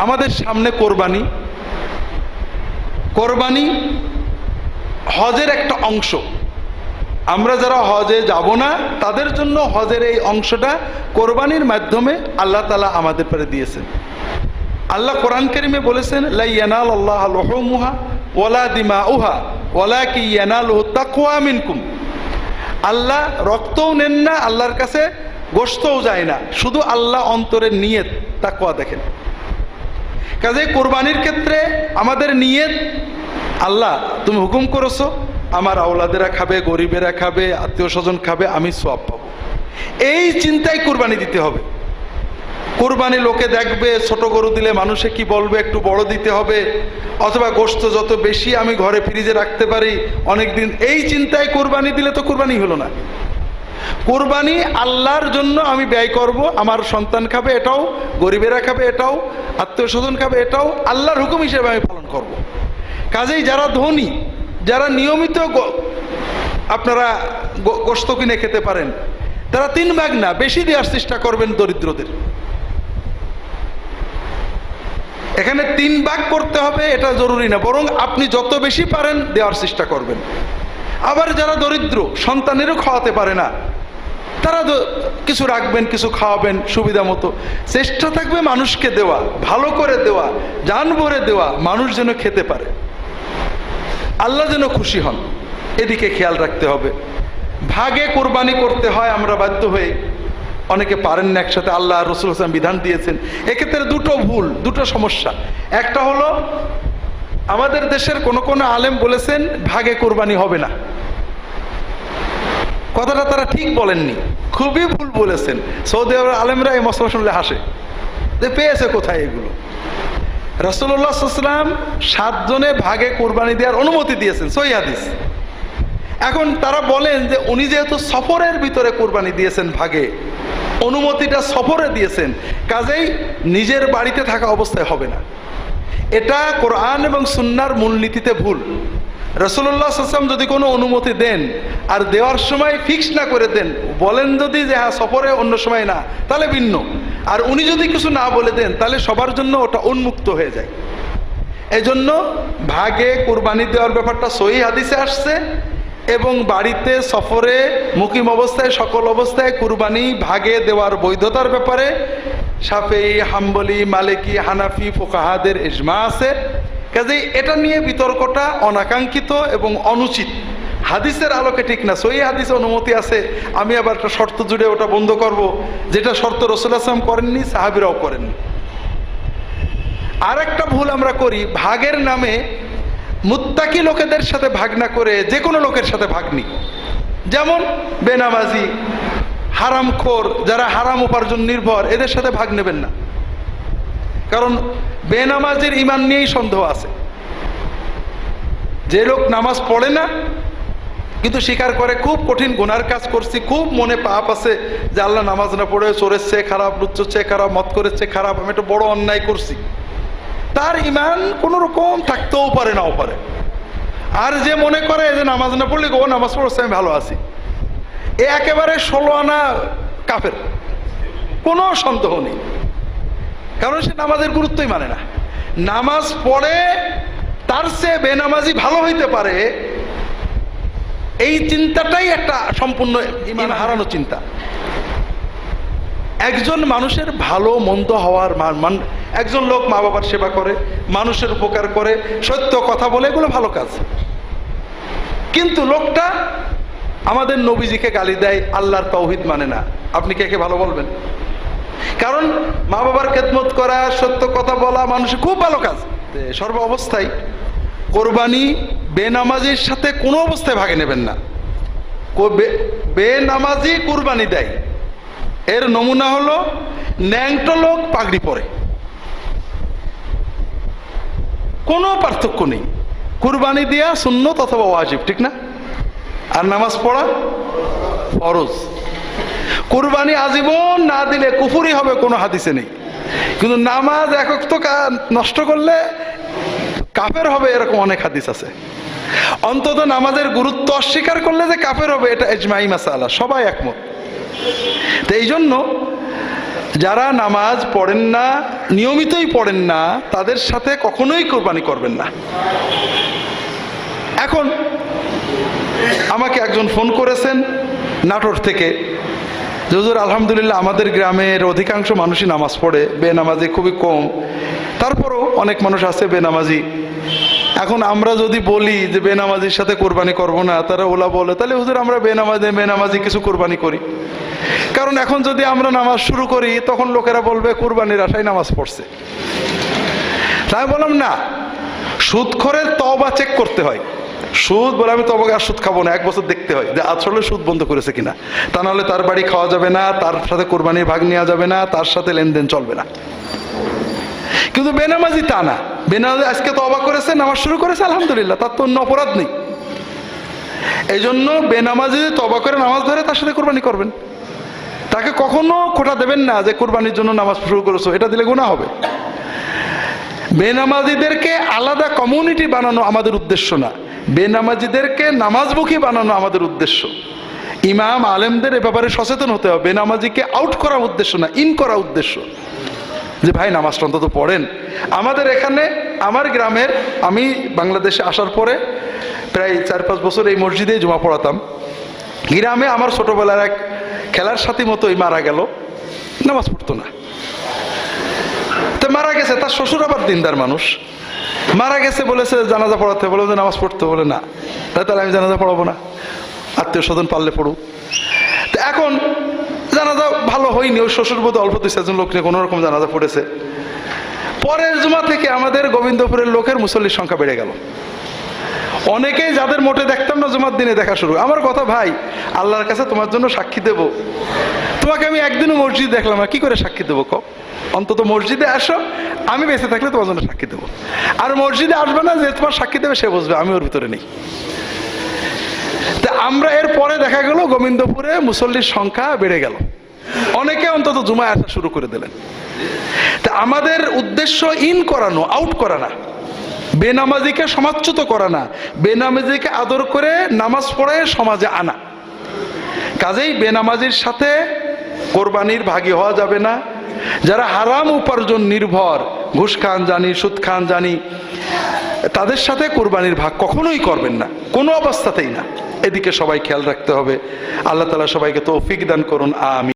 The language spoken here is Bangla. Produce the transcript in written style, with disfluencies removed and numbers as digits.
আমাদের সামনে কোরবানি। কোরবানি হজের একটা অংশ। আমরা যারা হজে যাব না তাদের জন্য হজের এই অংশটা কোরবানির মাধ্যমে আল্লাহ তাআলা আমাদের পরে দিয়েছেন। আল্লাহ কোরআন কারীমে বলেছেন, লা ইয়ানালাল্লাহু লুহুমুহা ওয়ালা দিমাউহা ওয়ালাকিন ইয়ানালুহু তাকওয়া মিনকুম। আল্লাহ রক্তও নেন না, আল্লাহর কাছে গোশতও যায় না, শুধু আল্লাহ অন্তরের নিয়ত তাকওয়া দেখেন। কাজেই কোরবানির ক্ষেত্রে আমাদের নিয়ত, আল্লাহ তুমি হুকুম করেছো আমার আওলাদেরা খাবে, গরিবেরা খাবে, আত্মীয় স্বজন খাবে, আমি সওয়াব পাবো, এই চিন্তায় কোরবানি দিতে হবে। কোরবানি লোকে দেখবে, ছোট গরু দিলে মানুষে কি বলবে, একটু বড় দিতে হবে, অথবা গোশত যত বেশি আমি ঘরে ফ্রিজে রাখতে পারি অনেক দিন, এই চিন্তায় কোরবানি দিলে তো কোরবানি হলো না। কোরবানি আল্লাহর জন্য আমি ব্যয় করব, আমার সন্তান খাবে এটাও, গরিবেরা খাবে এটাও, আত্মীয় স্বজন খাবে এটাও, আল্লাহর হুকুম হিসেবে আমি পালন করব। কাজেই যারা ধনী, যারা নিয়মিত আপনারা গোশত কিনে খেতে পারেন, তারা 3 ভাগ না বেশি দেওয়ার চেষ্টা করবেন দরিদ্রদের। এখানে 3 ভাগ করতে হবে এটা জরুরি না, বরং আপনি যত বেশি পারেন দেওয়ার চেষ্টা করবেন। আবার যারা দরিদ্র, সন্তানেরও খাওয়াতে পারে না, তারা কিছু রাখবেন, কিছু খাওয়াবেন সুবিধা মতো। চেষ্টা থাকবে মানুষকে দেওয়া, ভালো করে দেওয়া, জান ভরে দেওয়া, মানুষ যেন খেতে পারে, আল্লাহ যেন খুশি হন, এদিকে খেয়াল রাখতে হবে। ভাগে কোরবানি করতে হয় আমরা বাধ্য হয়ে, অনেকে পারেন না একসাথে, আল্লাহ রাসূল সাল্লাল্লাহু আলাইহি ওয়াসাল্লাম বিধান দিয়েছেন। এক্ষেত্রে 2টো ভুল, 2টো সমস্যা। একটা হলো আমাদের দেশের কোন কোন আলেম বলেছেন ভাগে কোরবানি হবে না, কথাটা তারা ঠিক বলেননি, খুবই ভুল বলেছেন। সৌদি আরবের আলেমরা এই মশলা শুনলে হাসে যে পেয়েছে কোথায় এগুলো। রাসূলুল্লাহ সাল্লাল্লাহু আলাইহি ওয়াসাল্লাম 7 জনে ভাগে কোরবানি দেওয়ার অনুমতি দিয়েছেন, সহিহ হাদিস। এখন তারা বলেন যে উনি যেহেতু সফরের ভিতরে কোরবানি দিয়েছেন, ভাগে অনুমতিটা সফরে দিয়েছেন, কাজেই নিজের বাড়িতে থাকা অবস্থায় হবে না। এটা কোরআন এবং সুন্নাহর মূলনীতিতে ভুল। রাসূলুল্লাহ সাল্লাল্লাহু আলাইহি ওয়াসাল্লাম যদি কোনো অনুমতি দেন আর দেওয়ার সময় ফিক্স না করে দেন, বলেন যদি যে হ্যাঁ সফরে অন্য সময় না, তাহলে ভিন্ন। আর উনি যদি কিছু না বলে দেন তাহলে সবার জন্য ওটা উন্মুক্ত হয়ে যায়। এজন্য ভাগে কোরবানি দেওয়ার ব্যাপারটা সহিহ হাদিসে আসছে, এবং বাড়িতে সফরে মুকিম অবস্থায় সকল অবস্থায় কুরবানি ভাগে দেওয়ার বৈধতার ব্যাপারে শাফেঈ, হাম্বলি, মালিকি, হানাফি ফুকাহাদের ইজমা আছে। কাজেই এটা নিয়ে বিতর্কটা অনাকাঙ্ক্ষিত এবং অনুচিত, হাদিসের আলোকে ঠিক না। সহিহ হাদিসে অনুমতি আছে, আমি আবার একটা শর্ত জুড়ে ওটা বন্ধ করব, যেটা শর্ত রাসূলুল্লাহ সাল্লাল্লাহু আলাইহি ওয়াসাল্লাম করেননি, সাহাবীরাও করেননি। আর একটা ভুল আমরা করি, ভাগের নামে মুত্তাকি লোকেদের সাথে ভাগ না করে যে কোনো লোকের সাথে ভাগ নিই। যেমন বেনামাজি, হারামখোর, যারা হারাম উপার্জন নির্ভর, এদের সাথে ভাগ নেবেন না। কারণ বেনামাজির ঈমান নিয়েই সন্দেহ আছে। যে লোক নামাজ পড়ে না কিন্তু স্বীকার করে খুব কঠিন গুনার কাজ করছি, খুব মনে পাপ আছে যে আল্লাহ নামাজ না পড়ে চোরের চেয়ে খারাপ, লুচ্চোর চেয়ে খারাপ, মদ করের চেয়ে খারাপ, আমি একটা বড় অন্যায় করছি, তার ঈমান কোনো রকম থাকতেও পারে, নাও পারে। আর যে মনে করে যে নামাজ না পড়লে ও নামাজ পড়ছে আমি ভালো আছি, এ একেবারে 16 আনা কাফের, কোনো সন্দেহ নেই। কারণ সে নামাজের গুরুত্বই মানে না। নামাজ পড়ে তার চেয়ে বেনামাজি ভালো হইতে পারে, এই চিন্তাটাই একটা সম্পূর্ণ ঈমান হারানো চিন্তা। একজন মানুষের ভালো মন্দ হওয়ার একজন লোক মা বাবার সেবা করে, মানুষের উপকার করে, সত্য কথা বলে, এগুলো ভালো কাজ। কিন্তু লোকটা আমাদের নবীজিকে গালি দেয়, আল্লাহর তাওহীদ মানে না, আপনি কে কে ভালো বলবেন? কারণ মা বাবার খেদমত করা, সত্য কথা বলা মানুষের খুব ভালো কাজ। সর্ব অবস্থায় কোরবানি বেনামাজির সাথে কোনো অবস্থায় ভাগে নেবেন না। বেনামাজি কোরবানি দেয়, এর নমুনা হলো ন্যাংটো লোক পাগড়ি পরে, কোনো পার্থক্য নেই। কুরবানি দেয়া সুন্নত অথবা ওয়াজিব, ঠিক না? আর নামাজ পড়া ফরজ। কুরবানি আজীবন না দিলে কুফরি হবে, কোনো হাদিসে নেই। কিন্তু নামাজ এক ওয়াক্ত নষ্ট করলে কাফের হবে, এরকম অনেক হাদিস আছে। অন্তত নামাজের গুরুত্ব অস্বীকার করলে যে কাফের হবে, এটা ইজমাই মাসালা, সবাই একমত। তো এই জন্য যারা নামাজ পড়েন না, নিয়মিতই পড়েন না, তাদের সাথে কখনোই কোরবানি করবেন না। এখন আমাকে একজন ফোন করেছেন নাটোর থেকে, যে হুজুর আলহামদুলিল্লাহ আমাদের গ্রামের অধিকাংশ মানুষই নামাজ পড়ে, বেনামাজি খুবই কম, তারপরও অনেক মানুষ আছে বেনামাজি। এখন আমরা যদি বলি যে বেনামাজির সাথে কোরবানি করব না, তারা ওলা বলে তাহলে হুজুর আমরা বেনামাজি কিছু কোরবানি করি। কারণ এখন যদি আমরা নামাজ শুরু করি তখন লোকেরা বলবে কোরবানির আশায় নামাজ পড়ছে। তাই বললাম না, সুদখোরের তওবা চেক করতে হয়। সুদ বলে আমি তবে আর সুদ খাবো না, 1 বছর দেখতে হয় যে আসলে সুদ বন্ধ করেছে কিনা, তা নাহলে তার বাড়ি খাওয়া যাবে না, তার সাথে কোরবানির ভাগ নেওয়া যাবে না, তার সাথে লেনদেন চলবে না। কিন্তু বেনামাজি তা না, বেনামাজি আজকে তওবা করেছে, নামাজ শুরু করেছে, আলহামদুলিল্লাহ, তার তো অন্য অপরাধ নেই। এই জন্য বেনামাজি তওবা করে নামাজ ধরে তার সাথে কোরবানি করবেন। তাকে কখনো খোটা দেবেন না যে কোরবানির জন্য নামাজ শুরু করেছো, এটা দিলে গুনাহ হবে। বেনামাজিদেরকে আলাদা কমিউনিটি বানানো আমাদের উদ্দেশ্য না, বেনামাজিদেরকে নামাজমুখী বানানো আমাদের উদ্দেশ্য। ইমাম আলেমদের এ ব্যাপারে সচেতন হতে হবে। বেনামাজিকে আউট করা উদ্দেশ্য না, ইন করা উদ্দেশ্য, যে ভাই নামাজটা অন্তত পড়েন। আমাদের এখানে, আমার গ্রামের, আমি বাংলাদেশে আসার পরে প্রায় 4-5 বছর এই মসজিদেই জুমা পড়াতাম। গ্রামে আমার ছোটবেলার এক খেলার সাথী মতোই মারা গেল, নামাজ পড়তো না। তো মারা গেছে, তার শ্বশুর আবার দিনদার মানুষ, মারা গেছে, বলেছে জানাজা পড়াতে, বলে যে নামাজ পড়তে, বলে না, তাহলে আমি জানাজা পড়াবো না, আত্মীয় স্বজন পারলে পড়ুক। তো এখন জানাজা ভালো হয়নি, ওই শ্বশুর বোধ অল্প 2-4 জন লোক নিয়ে কোনো রকম জানাজা পড়েছে। পরের জুমা থেকে আমাদের গোবিন্দপুরের লোকের মুসল্লির সংখ্যা বেড়ে গেল। অনেকেই যাদের মোটে দেখতাম না জুমার দিনে দেখা শুরু। আমার কথা, ভাই আল্লাহর কাছে তোমার জন্য সাক্ষী দেব, তোমাকে আমি একদিনও মসজিদ দেখলাম না, কি করে সাক্ষী দেবো কও? অন্তত মসজিদে আসো, আমি বেঁচে থাকলে তোমার জন্য সাক্ষী দেবো। আর মসজিদে আসবে না, যে তোমার সাক্ষী দেবে সে বুঝবে আমি ওর ভিতরে নেই। তা আমরা এর পরে দেখা গেল গোবিন্দপুরে মুসল্লির সংখ্যা বেড়ে গেল, অনেকে অন্তত জুমায় আসা শুরু করে দিলেন। তা আমাদের উদ্দেশ্য ইন করানো, আউট করা না, বেনামাজিকে সমাজচ্যুত করা না, বেনামাজিকে আদর করে নামাজ পড়ে সমাজে আনা। কাজেই বেনামাজির সাথে কোরবানির ভাগী হওয়া যাবে না। যারা হারাম উপার্জন নির্ভর, ঘুষ খান জানি, সুদ খান জানি, তাদের সাথে কোরবানির ভাগ কখনোই করবেন না, কোনো অবস্থাতেই না। এদিকে সবাই খেয়াল রাখতে হবে। আল্লাহ তাআলা সবাইকে তৌফিক দান করুন, আমিন।